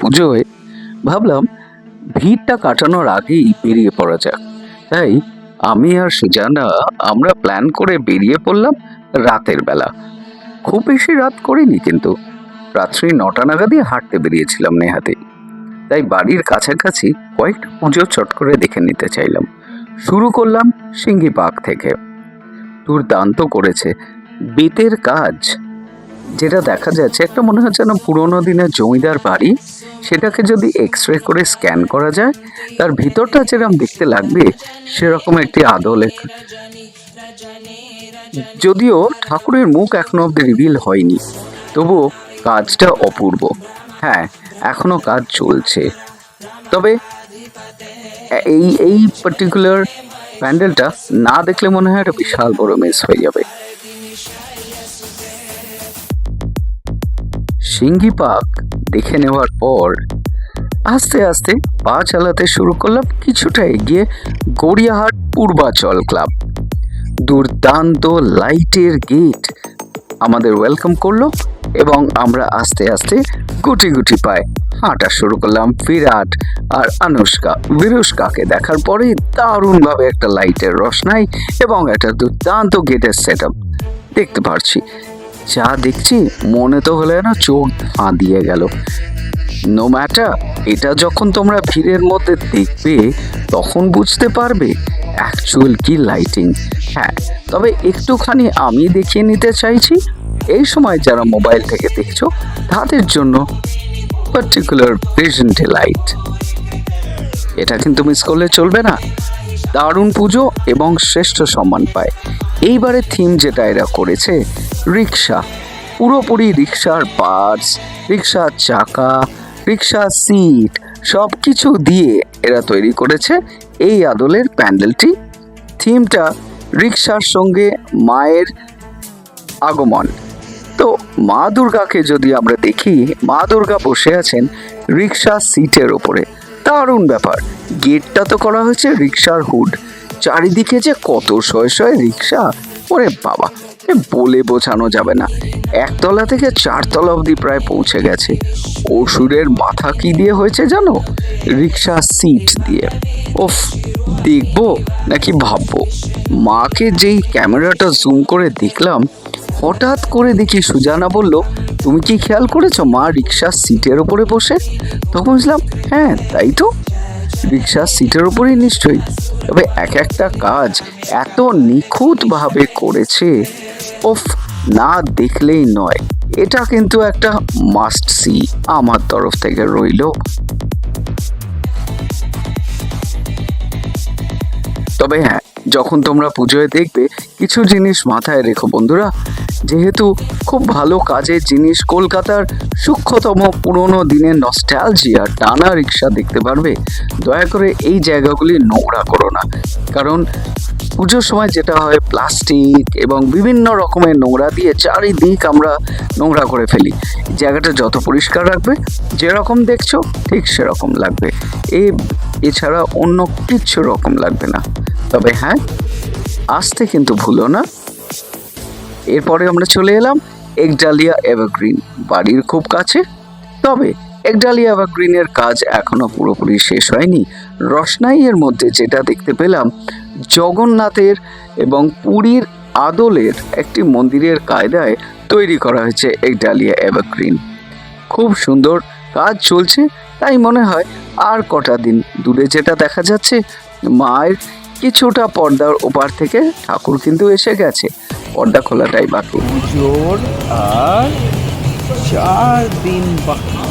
পুজোয় ভাবলাম ভিড়টা কাটানোর আগেই বেরিয়ে পড়া যাক। তাই আমি আর সুজানা আমরা প্ল্যান করে বেরিয়ে পড়লাম রাতের বেলা। খুব বেশি রাত করিনি, কিন্তু রাত্রি 9টা নাগাদই হাঁটতে বেরিয়েছিলাম নেহাতি। তাই বাড়ির কাছাকাছি কয়েকটা পুজো চট করে দেখে নিতে চাইলাম। শুরু করলাম সিঙ্গি পার্ক থেকে। দুর্দান্ত করেছে, বেতের কাজ। যেটা দেখা যাচ্ছে একটা মনে হচ্ছে যেন পুরোনো দিনের জমিদার বাড়ি। সেটাকে যদি এক্সরে করে স্ক্যান করা যায়, তার ভিতরটা যেরকম দেখতে লাগবে সেরকম একটি আদল। যদিও ঠাকুরের মুখ এখনো অব্দি রিভিল হয়নি, তবুও কাজটা অপূর্ব। হ্যাঁ, এখনো কাজ চলছে। তবে এই পার্টিকুলার প্যান্ডেলটা না দেখলে মনে হয় একটা বিশাল বড় মিস হয়ে যাবে। সিঙ্গি পার্ক দেখে নেওয়ার পর আস্তে আস্তে পা চালাতে শুরু করলাম কিছুটা এগিয়ে গড়িয়াহাট পূর্বাচল ক্লাব। দুর্দান্ত লাইটের গেট আমাদের ওয়েলকাম করলো এবং আমরা আস্তে আস্তে গুটি গুটি পায়ে হাঁটা শুরু করলাম। বিরাট আর বিরুষ্কাকে দেখার পরেই দারুণভাবে একটা লাইটের রোশনাই এবং একটা দুর্দান্ত গেটের সেট আপ দেখতে পারছি। যা দেখছি মনে তো হলে না চোখ ফাঁ দিয়ে গেল। নো ম্যাটার, এটা যখন তোমরা ভিড়ের মধ্যে দেখবে তখন বুঝতে পারবে অ্যাকচুয়াল কি লাইটিং। হ্যাঁ, তবে একটুখানি আমি দেখিয়ে নিতে চাইছি। এই সময় যারা মোবাইল থেকে দেখছো তাদের জন্য পার্টিকুলার প্রেজেন্টে লাইট, এটা কিন্তু মিস করলে চলবে না। দারুণ পুজো এবং শ্রেষ্ঠ সম্মান পায়। এইবারে থিম যেটা এরা করেছে রিক্সা, পুরোপুরি রিক্সার পার্টস, রিক্সার চাকা, রিক্সার সিট সব কিছু দিয়ে এরা তৈরি করেছে এই আদলের প্যান্ডেলটি। থিমটা রিক্সার সঙ্গে মায়ের আগমন। তো মা দুর্গাকে যদি আমরা দেখি, মা দুর্গা বসে আছেন রিক্সার সিটের ওপরে। দারুণ ব্যাপার। গেটটা তো করা হয়েছে রিক্সার হুড। চারিদিকে যে কত শয়ে শয়ে রিক্সা, ওরে বাবা, বলে বোঝানো যাবে না। 1তলা থেকে 4তলা অবধি প্রায় পৌঁছে গেছে। অসুরের মাথা কি দিয়ে হয়েছে জানো? রিক্সা সিট দিয়ে। ওফ, দেখবো নাকি ভাববো। মাকে যেই ক্যামেরাটা জুম করে দেখলাম, হঠাৎ করে দেখি সুজানা বলল, তুমি কি খেয়াল করেছো মা রিক্সার সিটের ওপরে বসে? তখন বুঝলাম হ্যাঁ, তাই তো, রিক্সার সিটের ওপরেই নিশ্চয়ই। তবে এক একটা কাজ এত নিখুঁতভাবে করেছে, ওফ, না দেখলেই নয়। এটা কিন্তু একটা মাস্ট সি আমার তরফ থেকে রইল। তবে হ্যাঁ, যখন তোমরা পুজোয় দেখবে কিছু জিনিস মাথায় রেখো বন্ধুরা। যেহেতু খুব ভালো কাজের জিনিস, কলকাতার সূক্ষ্মতম পুরোনো দিনের নস্টালজিয়া টানা রিক্সা দেখতে পারবে, দয়া করে এই জায়গাগুলি নোংরা করো না। কারণ পুজোর সময় যেটা হয়, প্লাস্টিক এবং বিভিন্ন রকমের নোংরা দিয়ে চারিদিক আমরা নোংরা করে ফেলি। জায়গাটা যত পরিষ্কার রাখবে, যেরকম দেখছো ঠিক সেরকম লাগবে। এছাড়া অন্য কিচ্ছু রকম লাগবে না। তবে হ্যাঁ, আসতে কিন্তু ভুলো না। এরপরে আমরা চলে এলাম একডালিয়া এভারগ্রিন, বাড়ির খুব কাছে। তবে একডালিয়া এভারগ্রিনের কাজ এখনো পুরোপুরি শেষ হয়নি। রসনাইয়ের মধ্যে যেটা দেখতে পেলাম, জগন্নাথের এবং পুরীর আদলের একটি মন্দিরের কায়দায় তৈরি করা হয়েছে একডালিয়া এভারগ্রিন। খুব সুন্দর কাজ চলছে। তাই মনে হয় আর কটা দিন দূরে যেটা দেখা যাচ্ছে, মায়ের কিছুটা পর্দার ওপার থেকে ঠাকুর কিন্তু এসে গেছে, পর্দা খোলাটাই বাকি। পুজোর আর 4 দিন বাকি।